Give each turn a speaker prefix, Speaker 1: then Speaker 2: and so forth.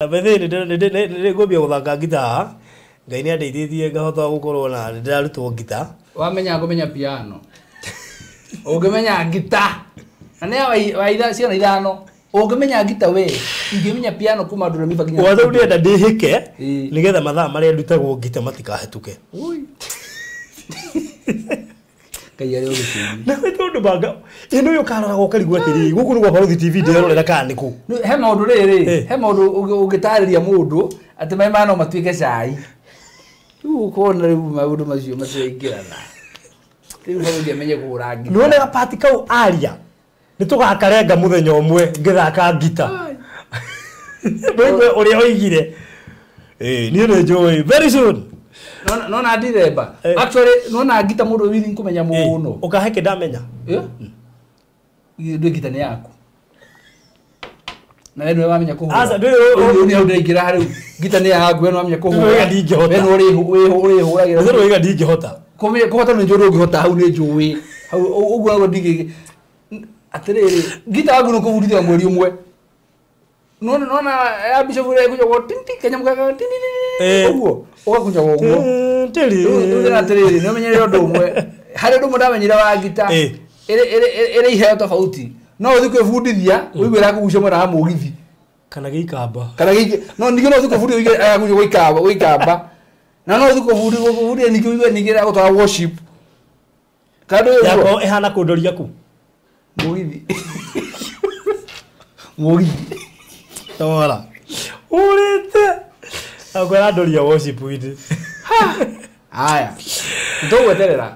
Speaker 1: Bethe nä ngåmbia gå thaka ngita Ngai nä andeithĩtie ngahota gũkorwo na nĩ ndĩrarutwo ngita.
Speaker 2: Wamenya ngũmenya piano ũngĩmenya ngita na nĩ waitha ciana ithano ũngĩmenya ngita we ingĩmenya piano kuma ndũrĩ miba kinya
Speaker 1: watho ndĩrenda ndĩhĩke nĩgetha mathaa marĩa ndutagwo ngita matikahĩtũke.
Speaker 2: Ngai arĩ ũgĩtĩi
Speaker 1: na tondũ banga ĩno yo karora gokarigwo atĩrĩ gũkũ nĩ gwa Borothi TV ndĩrorera kana nĩkũ
Speaker 2: he maũndũ rĩrĩ he maũndũ ũngĩtarĩria mũndũ atĩ maĩ mano matuĩke cai rĩu ũkona rĩu maũndũ macio matiraingĩrana rĩu no ũngĩmenye kũhũra ngita
Speaker 1: nĩwona gapati kau aria nĩtũgakarenga mũthenya ũmwe ngĩthaka ngita mbegũ ũrĩa oigire niĩ nĩ njũĩ very soon
Speaker 2: no na ndiremba actually no na ngita mũndũ willing kũmenya mũno
Speaker 1: ũkaheke ndamenya
Speaker 2: ndĩ ngita nĩ yaku na wewe wamenya kũhũra
Speaker 1: asa ndĩ
Speaker 2: ni hau ndaingĩra harĩ ngita nĩ yaku wewe wamenya kũhũra
Speaker 1: wewe ndingĩhota
Speaker 2: wewe ũrĩhũragĩra
Speaker 1: wewe ũiga ndingĩhota
Speaker 2: kũhota nĩ njũĩ ũngĩhota hau nĩ njũĩ hau ũguo naguo ndingĩ atĩrĩrĩ ngita yaku nĩ kũbundithia mweri ũmwe nona ya bishop ule kuja kwa tinti kenya mkaka tinti uguo ugakuja kwa uguo
Speaker 1: tiri
Speaker 2: ndina tiri no menyere ndo umwe hari ndo mudamenyira wa gita ere iheo tofauti no uthike bundithia uigwira kugucia mwana wa mugithi
Speaker 1: kana gikamba
Speaker 2: no ningĩ no uthike bundithia ayakuja goikamba na no uthike bundithia ningĩ uigwe ningĩ agutwara worship kado
Speaker 1: yako ehana kundoria ku
Speaker 2: mugithi
Speaker 1: Tora. Urite. Agora ndoria worship withe.
Speaker 2: Haya. Ndo weterera.